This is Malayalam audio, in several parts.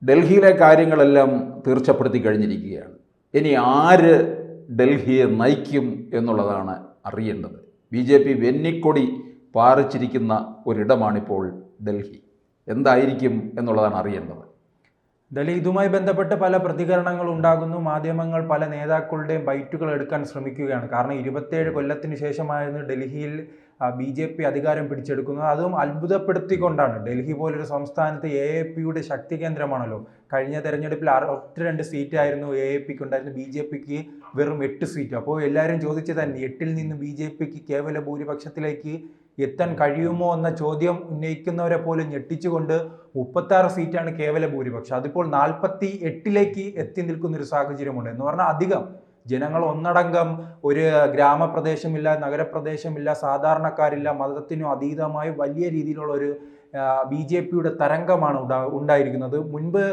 ഡൽഹിയിലെ കാര്യങ്ങളെല്ലാം തീർച്ചപ്പെടുത്തി കഴിഞ്ഞിരിക്കുകയാണ്. ഇനി ആര് ഡൽഹിയെ നയിക്കും എന്നുള്ളതാണ് അറിയേണ്ടത്. BJP വെന്നിക്കൊടി പാറിച്ചിരിക്കുന്ന ഒരിടമാണിപ്പോൾ ഡൽഹി. എന്തായിരിക്കും എന്നുള്ളതാണ് അറിയേണ്ടത്. ഇതുമായി ബന്ധപ്പെട്ട് പല പ്രതികരണങ്ങൾ ഉണ്ടാകുന്നു. മാധ്യമങ്ങൾ പല നേതാക്കളുടെയും ബൈറ്റുകൾ എടുക്കാൻ ശ്രമിക്കുകയാണ്. കാരണം 27 കൊല്ലത്തിന് ശേഷമായിരുന്നു ഡൽഹിയിൽ BJP അധികാരം പിടിച്ചെടുക്കുന്നത്. അതും അത്ഭുതപ്പെടുത്തിക്കൊണ്ടാണ്. ഡൽഹി പോലൊരു സംസ്ഥാനത്ത് AAPയുടെ ശക്തി കേന്ദ്രമാണല്ലോ. കഴിഞ്ഞ തെരഞ്ഞെടുപ്പിൽ 62 സീറ്റായിരുന്നു AAPക്ക് ഉണ്ടായിരുന്നു, BJPക്ക് വെറും 8 സീറ്റ്. അപ്പോൾ എല്ലാവരും ചോദിച്ചത് തന്നെ 8-ൽ നിന്ന് BJPക്ക് കേവല ഭൂരിപക്ഷത്തിലേക്ക് എത്താൻ കഴിയുമോ എന്ന ചോദ്യം ഉന്നയിക്കുന്നവരെ പോലും ഞെട്ടിച്ചുകൊണ്ട് 36 സീറ്റാണ് കേവല ഭൂരിപക്ഷം. അതിപ്പോൾ 48ലേക്ക് എത്തി നിൽക്കുന്ന ഒരു സാഹചര്യമുണ്ട്. എന്ന് പറഞ്ഞാൽ അധികം ജനങ്ങൾ ഒന്നടങ്കം ഒരു ഗ്രാമപ്രദേശമില്ല, നഗരപ്രദേശമില്ല, സാധാരണക്കാരില്ല, മതത്തിനും അതീതമായി വലിയ രീതിയിലുള്ള ഒരു BJPയുടെ തരംഗമാണ് ഉണ്ടായിരിക്കുന്നത്. മുൻപ്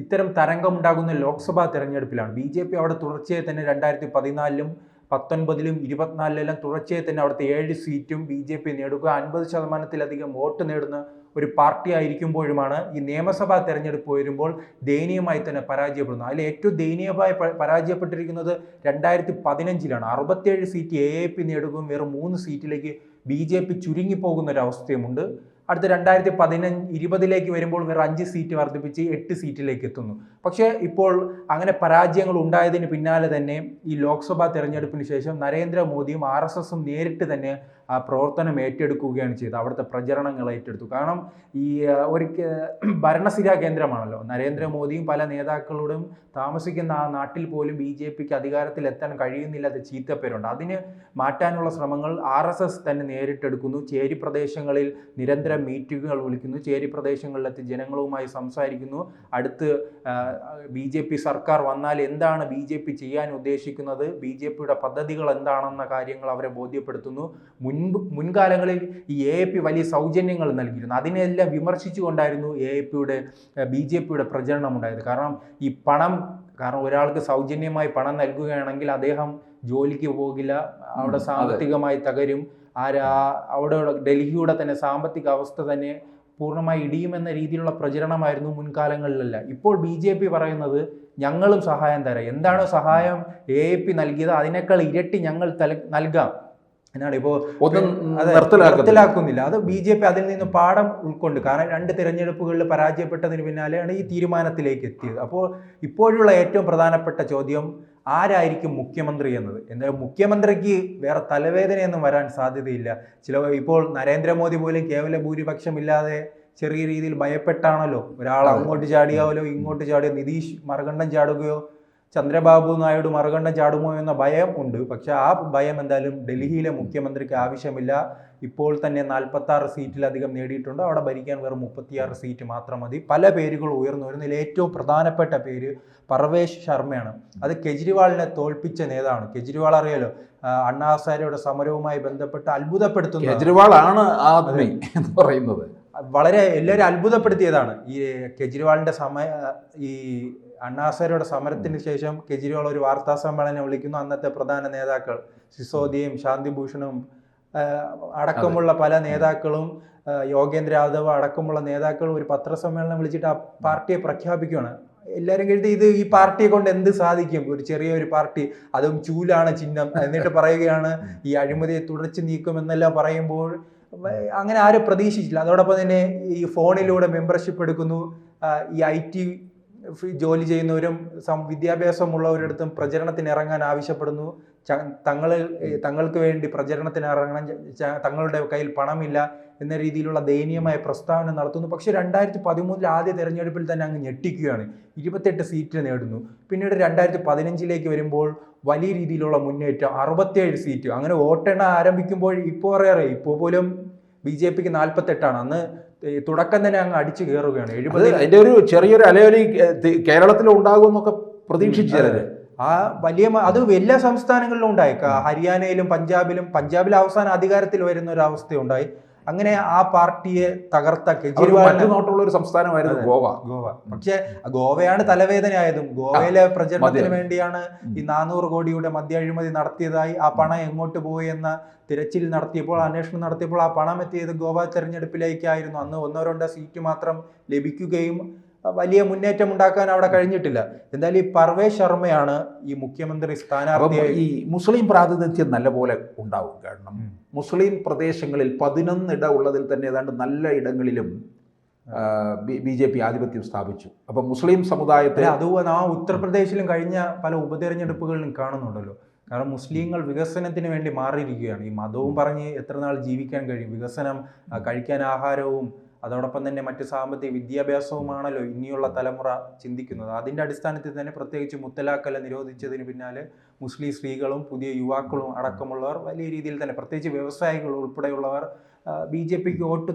ഇത്തരം തരംഗം ഉണ്ടാകുന്ന ലോക്സഭാ തെരഞ്ഞെടുപ്പിലാണ്. BJP അവിടെ തുടർച്ചയായി തന്നെ 2014-ലും 2019-ലും 2024-ലും തുടർച്ചയായി തന്നെ അവിടുത്തെ 7 സീറ്റും BJP നേടുക, 50%-ലധികം വോട്ട് നേടുന്ന ഒരു പാർട്ടി ആയിരിക്കുമ്പോഴുമാണ് ഈ നിയമസഭാ തെരഞ്ഞെടുപ്പ് വരുമ്പോൾ ദയനീയമായി തന്നെ പരാജയപ്പെടുന്നത്. അതിൽ ഏറ്റവും ദയനീയമായി പരാജയപ്പെട്ടിരിക്കുന്നത് 2015-ലാണ്. 67 സീറ്റ് AAP നേടുകയും വെറും 3 സീറ്റിലേക്ക് BJP ചുരുങ്ങിപ്പോകുന്ന ഒരു അവസ്ഥയുമുണ്ട്. അടുത്ത 2020-ലേക്ക് വരുമ്പോൾ വേറെ 5 സീറ്റ് വർദ്ധിപ്പിച്ച് 8 സീറ്റിലേക്ക് എത്തുന്നു. പക്ഷേ ഇപ്പോൾ അങ്ങനെ പരാജയങ്ങൾ ഉണ്ടായതിന് പിന്നാലെ തന്നെ ഈ ലോക്സഭാ തെരഞ്ഞെടുപ്പിന് ശേഷം നരേന്ദ്രമോദിയും RSSും നേരിട്ട് തന്നെ ആ പ്രവർത്തനം ഏറ്റെടുക്കുകയാണ് ചെയ്തത്. അവിടുത്തെ പ്രചരണങ്ങൾ ഏറ്റെടുത്തു. കാരണം ഈ ഒരു ഭരണസിരാ കേന്ദ്രമാണല്ലോ. നരേന്ദ്രമോദിയും പല നേതാക്കളോടും താമസിക്കുന്ന ആ നാട്ടിൽ പോലും BJPക്ക് അധികാരത്തിൽ എത്താൻ കഴിയുന്നില്ലാത്ത ചീത്തപ്പേരുണ്ട്. അതിന് മാറ്റാനുള്ള ശ്രമങ്ങൾ RSS തന്നെ നേരിട്ടെടുക്കുന്നു. ചേരി പ്രദേശങ്ങളിൽ നിരന്തരം മീറ്റിങ്ങുകൾ വിളിക്കുന്നു. ചേരി പ്രദേശങ്ങളിലെത്തി ജനങ്ങളുമായി സംസാരിക്കുന്നു. അടുത്ത് BJP സർക്കാർ വന്നാൽ എന്താണ് BJP ചെയ്യാൻ ഉദ്ദേശിക്കുന്നത്, BJPയുടെ പദ്ധതികൾ എന്താണെന്ന കാര്യങ്ങൾ അവരെ ബോധ്യപ്പെടുത്തുന്നു. മുൻകാലങ്ങളിൽ ഈ AAP വലിയ സൗജന്യങ്ങൾ നൽകിയിരുന്നു. അതിനെല്ലാം വിമർശിച്ചുകൊണ്ടായിരുന്നു BJPയുടെ പ്രചരണം ഉണ്ടായത്. കാരണം ഈ പണം, കാരണം ഒരാൾക്ക് സൗജന്യമായി പണം നൽകുകയാണെങ്കിൽ അദ്ദേഹം ജോലിക്ക് പോകില്ല, അവിടെ സാമ്പത്തികമായി തകരും, അവിടെ ഡൽഹിയുടെ തന്നെ സാമ്പത്തിക അവസ്ഥ തന്നെ പൂർണ്ണമായി ഇടിയുമെന്ന രീതിയിലുള്ള പ്രചരണമായിരുന്നു മുൻകാലങ്ങളിലല്ല. ഇപ്പോൾ BJP പറയുന്നത് ഞങ്ങളും സഹായം തരാം. എന്താണോ സഹായം AAP നൽകിയത് അതിനേക്കാൾ ഇരട്ടി ഞങ്ങൾ നൽകാം എന്നാണ് ഇപ്പോൾ നിർത്തലാക്കുന്നില്ല. അത് BJP അതിൽ നിന്ന് പാഠം ഉൾക്കൊണ്ട്, കാരണം 2 തിരഞ്ഞെടുപ്പുകളിൽ പരാജയപ്പെട്ടതിന് പിന്നാലെയാണ് ഈ തീരുമാനത്തിലേക്ക് എത്തിയത്. അപ്പോൾ ഇപ്പോഴുള്ള ഏറ്റവും പ്രധാനപ്പെട്ട ചോദ്യം ആരായിരിക്കും മുഖ്യമന്ത്രി എന്നത്. എന്തായാലും മുഖ്യമന്ത്രിക്ക് വേറെ തലവേദനയൊന്നും വരാൻ സാധ്യതയില്ല. ഇപ്പോൾ നരേന്ദ്രമോദി പോലും കേവല ഭൂരിപക്ഷമില്ലാതെ ചെറിയ രീതിയിൽ ഭയപ്പെട്ടാണല്ലോ, ഒരാൾ അങ്ങോട്ട് ചാടിയാവല്ലോ ഇങ്ങോട്ട് ചാടിയോ, നിതീഷ് മറുകണ്ഠം ചാടുകയോ ചന്ദ്രബാബു നായിഡു മറുകണ്ഠം ചാടുമോ എന്ന ഭയം ഉണ്ട്. പക്ഷെ ആ ഭയം എന്തായാലും ഡൽഹിയിലെ മുഖ്യമന്ത്രിക്ക് ആവശ്യമില്ല. ഇപ്പോൾ തന്നെ 46 സീറ്റിലധികം നേടിയിട്ടുണ്ട്. അവിടെ ഭരിക്കാൻ വെറും 36 സീറ്റ് മാത്രം മതി. പല പേരുകൾ ഉയർന്നു വരുന്നതിൽ ഏറ്റവും പ്രധാനപ്പെട്ട പേര് പർവേഷ് ശർമ്മയാണ്. അത് കെജ്രിവാളിനെ തോൽപ്പിച്ച നേതാവാണ്. കെജ്രിവാൾ അറിയാലോ, അണ്ണാ ഹസാരെയുടെ സമരവുമായി ബന്ധപ്പെട്ട് അത്ഭുതപ്പെടുത്തുന്നു. കെജ്രിവാളാണ് ആദ്മി എന്ന് പറയുന്നത്. വളരെ എല്ലാവരും അത്ഭുതപ്പെടുത്തിയതാണ് ഈ കെജ്രിവാളിന്റെ ഈ അണ്ണാ ഹസാരെയുടെ സമരത്തിന് ശേഷം കെജ്രിവാൾ ഒരു വാർത്താ സമ്മേളനം വിളിക്കുന്നു. അന്നത്തെ പ്രധാന നേതാക്കൾ സിസോദിയും ശാന്തിഭൂഷണും അടക്കമുള്ള പല നേതാക്കളും, യോഗേന്ദ്ര യാദവ് അടക്കമുള്ള നേതാക്കളും ഒരു പത്രസമ്മേളനം വിളിച്ചിട്ട് ആ പാർട്ടിയെ പ്രഖ്യാപിക്കുകയാണ്. എല്ലാവരും കരുതി ഈ പാർട്ടിയെ കൊണ്ട് എന്ത് സാധിക്കും, ഒരു ചെറിയൊരു പാർട്ടി, അതും ചൂലാണ് ചിഹ്നം, എന്നിട്ട് പറയുകയാണ് ഈ അഴിമതിയെ തുടച്ചു നീക്കുമെന്നെല്ലാം പറയുമ്പോൾ അങ്ങനെ ആരും പ്രതീക്ഷിച്ചില്ല. അതോടൊപ്പം തന്നെ ഈ ഫോണിലൂടെ മെമ്പർഷിപ്പ് എടുക്കുന്നു. ഈ IT ജോലി ചെയ്യുന്നവരും വിദ്യാഭ്യാസമുള്ളവരിടത്തും പ്രചരണത്തിന് ഇറങ്ങാൻ ആവശ്യപ്പെടുന്നു. തങ്ങൾക്ക് വേണ്ടി പ്രചരണത്തിന് ഇറങ്ങാൻ തങ്ങളുടെ കയ്യിൽ പണമില്ല എന്ന രീതിയിലുള്ള ദയനീയമായ പ്രസ്താവന നടത്തുന്നു. പക്ഷേ 2013 ആദ്യ തെരഞ്ഞെടുപ്പിൽ തന്നെ അങ്ങ് ഞെട്ടിക്കുകയാണ്. 28 സീറ്റ് നേടുന്നു. പിന്നീട് 2015 വരുമ്പോൾ വലിയ രീതിയിലുള്ള മുന്നേറ്റം, 67 സീറ്റ്. അങ്ങനെ വോട്ടെണ്ണ ആരംഭിക്കുമ്പോൾ ഇപ്പോൾ പോലും BJPക്ക് 48ആണ്. അന്ന് തുടക്കം തന്നെ അങ്ങ് അടിച്ചു കയറുകയാണ്. 70. അതിന്റെ ഒരു ചെറിയൊരു അലയൊലി കേരളത്തിൽ ഉണ്ടാകുമെന്നൊക്കെ പ്രതീക്ഷിച്ചത്. ആ വലിയ അത് എല്ലാ സംസ്ഥാനങ്ങളിലും ഉണ്ടായി. ഹരിയാനയിലും പഞ്ചാബിൽ അവസാന അധികാരത്തിൽ വരുന്ന ഒരു അവസ്ഥ ഉണ്ടായി. അങ്ങനെ ആ പാർട്ടിയെ തകർത്ത കെജ്രിവാളിനുള്ള ഒരു സംസ്ഥാനമായിരുന്നു ഗോവ. പക്ഷെ ഗോവയാണ് തലവേദനയായതും. ഗോവയിലെ പ്രചരണത്തിന് വേണ്ടിയാണ് ഈ 400 കോടിയുടെ മദ്യ അഴിമതി നടത്തിയതായി, ആ പണം എങ്ങോട്ട് പോയി എന്ന തിരച്ചിൽ നടത്തിയപ്പോൾ, അന്വേഷണം നടത്തിയപ്പോൾ ആ പണം എത്തിയത് ഗോവ തെരഞ്ഞെടുപ്പിലേക്കായിരുന്നു. അന്ന് 1-2 സീറ്റ് മാത്രം ലഭിക്കുകയും വലിയ മുന്നേറ്റം ഉണ്ടാക്കാൻ അവിടെ കഴിഞ്ഞിട്ടില്ല. എന്തായാലും ഈ പർവേഷ് ശർമ്മയാണ് ഈ മുഖ്യമന്ത്രി സ്ഥാനാർത്ഥിയായി. ഈ മുസ്ലിം പ്രാതിനിധ്യം നല്ലപോലെ ഉണ്ടാവും. കാരണം മുസ്ലിം പ്രദേശങ്ങളിൽ 11 ഇടം ഉള്ളതിൽ തന്നെ ഏതാണ്ട് നല്ല ഇടങ്ങളിലും BJP ആധിപത്യം സ്ഥാപിച്ചു. അപ്പം മുസ്ലിം സമുദായത്തെ അതുപോലെ ആ ഉത്തർപ്രദേശിലും കഴിഞ്ഞ പല ഉപതെരഞ്ഞെടുപ്പുകളിലും കാണുന്നുണ്ടല്ലോ. കാരണം മുസ്ലിങ്ങൾ വികസനത്തിന് വേണ്ടി മാറിയിരിക്കുകയാണ്. ഈ മതവും പറഞ്ഞ് എത്ര നാൾ ജീവിക്കാൻ കഴിയും? വികസനം, കഴിക്കാൻ ആഹാരവും അതോടൊപ്പം തന്നെ മറ്റ് സാമ്പത്തിക വിദ്യാഭ്യാസവുമാണല്ലോ ഇനിയുള്ള തലമുറ ചിന്തിക്കുന്നത്. അതിൻ്റെ അടിസ്ഥാനത്തിൽ തന്നെ പ്രത്യേകിച്ച് മുത്തലാഖ് നിരോധിച്ചതിന് പിന്നാലെ മുസ്ലിം സ്ത്രീകളും പുതിയ യുവാക്കളും അടക്കമുള്ളവർ വലിയ രീതിയിൽ തന്നെ, പ്രത്യേകിച്ച് വ്യവസായികൾ ഉൾപ്പെടെയുള്ളവർ BJPക്ക് വോട്ട്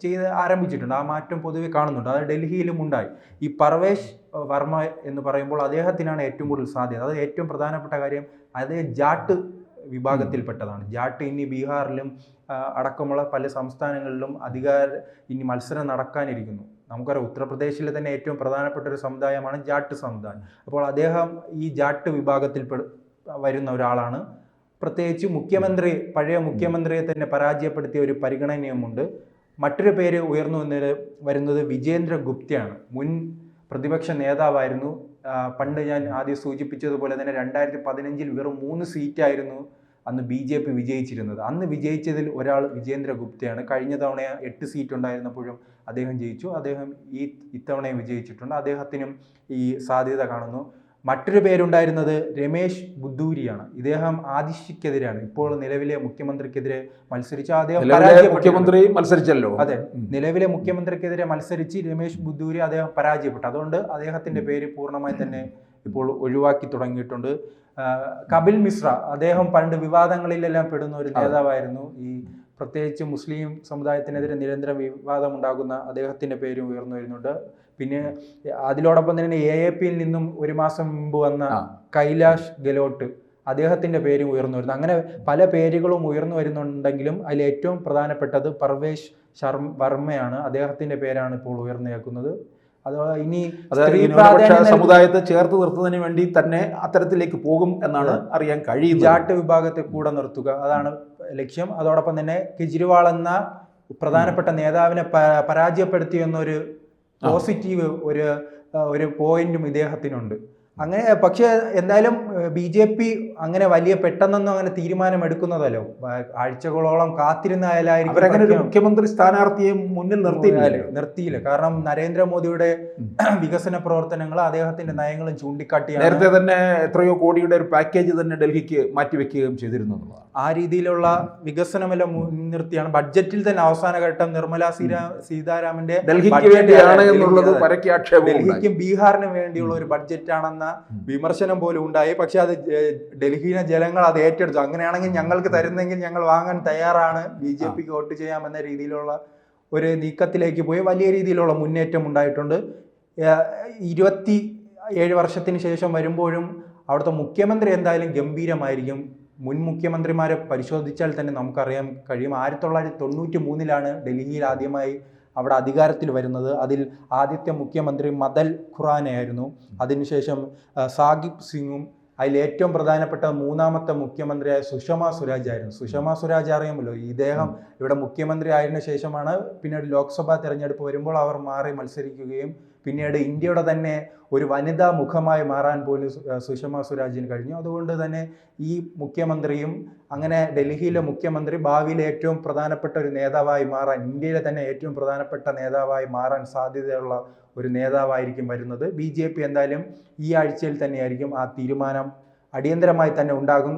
ചെയ്ത് ആരംഭിച്ചിട്ടുണ്ട്. ആ മാറ്റം പൊതുവെ കാണുന്നുണ്ട്. അത് ഡൽഹിയിലും ഉണ്ടായി. ഈ പർവേഷ് വർമ്മ എന്ന് പറയുമ്പോൾ അദ്ദേഹത്തിനാണ് ഏറ്റവും കൂടുതൽ സാധ്യത. അത് ഏറ്റവും പ്രധാനപ്പെട്ട കാര്യം, അത് ജാട്ട് വിഭാഗത്തിൽപ്പെട്ടതാണ്. ജാട്ട് ഇനി ബീഹാറിലും അടക്കമുള്ള പല സംസ്ഥാനങ്ങളിലും ഇനി മത്സരം നടക്കാനിരിക്കുന്നു. നമുക്കറിയാം ഉത്തർപ്രദേശിലെ തന്നെ ഏറ്റവും പ്രധാനപ്പെട്ട ഒരു സമുദായമാണ് ജാട്ട് സമുദായം. അപ്പോൾ അദ്ദേഹം ഈ ജാട്ട് വിഭാഗത്തിൽ വരുന്ന ഒരാളാണ്. പ്രത്യേകിച്ച് പഴയ മുഖ്യമന്ത്രിയെ തന്നെ പരാജയപ്പെടുത്തിയ ഒരു പരിഗണനയുമുണ്ട്. മറ്റൊരു പേര് ഉയർന്നു വരുന്നത് വിജേന്ദ്ര ഗുപ്തയാണ്. മുൻ പ്രതിപക്ഷ നേതാവായിരുന്നു. പണ്ട് ഞാൻ ആദ്യം സൂചിപ്പിച്ചതുപോലെ തന്നെ 2015 വെറും 3 സീറ്റായിരുന്നു അന്ന് BJP വിജയിച്ചിരുന്നത്. അന്ന് വിജയിച്ചതിൽ ഒരാൾ വിജേന്ദ്ര ഗുപ്തയാണ്. കഴിഞ്ഞ തവണ 8 സീറ്റ് ഉണ്ടായിരുന്നപ്പോഴും അദ്ദേഹം ജയിച്ചു. അദ്ദേഹം ഇത്തവണയും വിജയിച്ചിട്ടുണ്ട്. അദ്ദേഹത്തിനും ഈ സാധ്യത കാണുന്നു. മറ്റൊരു പേരുണ്ടായിരുന്നത് രമേശ് ബുദ്ധൂരിയാണ്. ഇദ്ദേഹം ആദിഷിക്കെതിരാണ്, ഇപ്പോൾ നിലവിലെ മുഖ്യമന്ത്രിക്കെതിരെ മത്സരിച്ച മുഖ്യമന്ത്രി മത്സരിച്ചല്ലോ. അതെ, നിലവിലെ മുഖ്യമന്ത്രിക്കെതിരെ മത്സരിച്ച് രമേശ് ബുദ്ധൂരി അദ്ദേഹം പരാജയപ്പെട്ടു. അതുകൊണ്ട് അദ്ദേഹത്തിന്റെ പേര് പൂർണ്ണമായി തന്നെ ഇപ്പോൾ ഒഴിവാക്കി തുടങ്ങിയിട്ടുണ്ട്. കപിൽ മിശ്ര, അദ്ദേഹം പണ്ട് വിവാദങ്ങളിലെല്ലാം പെടുന്ന ഒരു നേതാവായിരുന്നു. ഈ പ്രത്യേകിച്ച് മുസ്ലിം സമുദായത്തിനെതിരെ നിരന്തരം വിവാദം ഉണ്ടാകുന്ന അദ്ദേഹത്തിന്റെ പേരും ഉയർന്നു വരുന്നുണ്ട്. പിന്നെ അതിലോടൊപ്പം തന്നെ AAPയിൽ നിന്നും ഒരു മാസം മുമ്പ് വന്ന കൈലാഷ് ഗെലോട്ട്, അദ്ദേഹത്തിന്റെ പേരും ഉയർന്നു വരുന്നു. അങ്ങനെ പല പേരുകളും ഉയർന്നു വരുന്നുണ്ടെങ്കിലും അതിൽ ഏറ്റവും പ്രധാനപ്പെട്ടത് പർവേഷ് വർമ്മയാണ്. അദ്ദേഹത്തിന്റെ പേരാണ് ഇപ്പോൾ ഉയർന്നു കേൾക്കുന്നത്. ഇനി സമുദായത്തെ ചേർത്ത് നിർത്തുന്നതിന് വേണ്ടി തന്നെ അത്തരത്തിലേക്ക് പോകും എന്നാണ് അറിയാൻ കഴിയുന്നത്. ജാട്ട് വിഭാഗത്തെ കൂടെ നിർത്തുക, അതാണ് ലക്ഷ്യം. അതോടൊപ്പം തന്നെ കെജ്രിവാൾ എന്ന പ്രധാനപ്പെട്ട നേതാവിനെ പരാജയപ്പെടുത്തിയെന്നൊരു പോസിറ്റീവ് ഒരു പോയിന്റും ഇദ്ദേഹത്തിനുണ്ട്. അങ്ങനെ പക്ഷേ എന്തായാലും BJP അങ്ങനെ വലിയ പെട്ടെന്നൊന്നും അങ്ങനെ തീരുമാനം എടുക്കുന്നതല്ലോ. ആഴ്ചകളോളം കാത്തിരുന്നായാലായിരിക്കും മുഖ്യമന്ത്രി സ്ഥാനാർത്ഥിയെ മുന്നിൽ നിർത്തിയില്ല. കാരണം നരേന്ദ്രമോദിയുടെ വികസന പ്രവർത്തനങ്ങൾ, അദ്ദേഹത്തിന്റെ നയങ്ങളും ചൂണ്ടിക്കാട്ടിയാണ്. നേരത്തെ തന്നെ എത്രയോ കോടിയുടെ ഒരു പാക്കേജ് തന്നെ ഡൽഹിക്ക് മാറ്റിവെക്കുകയും ചെയ്തിരുന്നു. ആ രീതിയിലുള്ള വികസനമെല്ലാം മുൻനിർത്തിയാണ്. ബഡ്ജറ്റിൽ തന്നെ അവസാന ഘട്ടം നിർമ്മല സീതാരാമന്റെ ഡൽഹിക്കും ബീഹാറിനും വേണ്ടിയുള്ള ഒരു ബഡ്ജറ്റാണെന്ന വിമർശനം പോലും ഉണ്ടായി. പക്ഷെ അത് ഡൽഹിയിലെ ജനങ്ങൾ അത് ഏറ്റെടുത്തു. അങ്ങനെയാണെങ്കിൽ ഞങ്ങൾക്ക് തരുന്നെങ്കിൽ ഞങ്ങൾ വാങ്ങാൻ തയ്യാറാണ്, BJPക്ക് വോട്ട് ചെയ്യാമെന്ന രീതിയിലുള്ള ഒരു നീക്കത്തിലേക്ക് പോയി വലിയ രീതിയിലുള്ള മുന്നേറ്റം ഉണ്ടായിട്ടുണ്ട്. 27 വർഷത്തിന് ശേഷം വരുമ്പോഴും അവിടുത്തെ മുഖ്യമന്ത്രി എന്തായാലും ഗംഭീരമായിരിക്കും. മുൻ മുഖ്യമന്ത്രിമാരെ പരിശോധിച്ചാൽ തന്നെ നമുക്കറിയാൻ കഴിയും. 1993 ഡൽഹിയിൽ ആദ്യമായി അവിടെ അധികാരത്തിൽ വരുന്നത്. അതിൽ ആദ്യത്തെ മുഖ്യമന്ത്രി മദൻ ഖുറാനയായിരുന്നു. അതിനുശേഷം സാഹിബ് സിംഗും, അതിൽ ഏറ്റവും പ്രധാനപ്പെട്ട മൂന്നാമത്തെ മുഖ്യമന്ത്രിയായ സുഷമ സ്വരാജ് ആയിരുന്നു. സുഷമ സ്വരാജ് അറിയാമല്ലോ, ഇദ്ദേഹം ഇവിടെ മുഖ്യമന്ത്രി ആയതിനു ശേഷമാണ് പിന്നീട് ലോക്സഭാ തെരഞ്ഞെടുപ്പ് വരുമ്പോൾ അവർ മാറി മത്സരിക്കുകയും പിന്നീട് ഇന്ത്യയുടെ തന്നെ ഒരു വനിതാ മുഖമായി മാറാൻ പോലും സുഷമ സ്വരാജിന് കഴിഞ്ഞു. അതുകൊണ്ട് തന്നെ ഈ മുഖ്യമന്ത്രിയും അങ്ങനെ ഡൽഹിയിലെ മുഖ്യമന്ത്രി ഭാവിയിലെ ഏറ്റവും പ്രധാനപ്പെട്ട ഒരു നേതാവായി മാറാൻ, ഇന്ത്യയിലെ തന്നെ ഏറ്റവും പ്രധാനപ്പെട്ട നേതാവായി മാറാൻ സാധ്യതയുള്ള ഒരു നേതാവായിരിക്കും വരുന്നത്. BJP എന്തായാലും ഈ ആഴ്ചയിൽ തന്നെയായിരിക്കും ആ തീരുമാനം അടിയന്തരമായി തന്നെ ഉണ്ടാകും.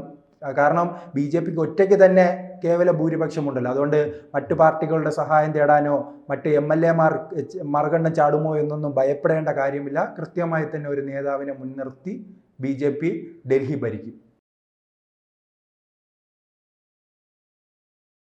കാരണം BJPക്ക് ഒറ്റയ്ക്ക് തന്നെ കേവല ഭൂരിപക്ഷമുണ്ടല്ലോ. അതുകൊണ്ട് മറ്റു പാർട്ടികളുടെ സഹായം തേടാനോ മറ്റ് MLA-മാർ മറുകണ്ഠം ചാടുമോ എന്നൊന്നും ഭയപ്പെടേണ്ട കാര്യമില്ല. കൃത്യമായി തന്നെ ഒരു നേതാവിനെ മുൻനിർത്തി BJP ഡൽഹി ഭരിക്കും.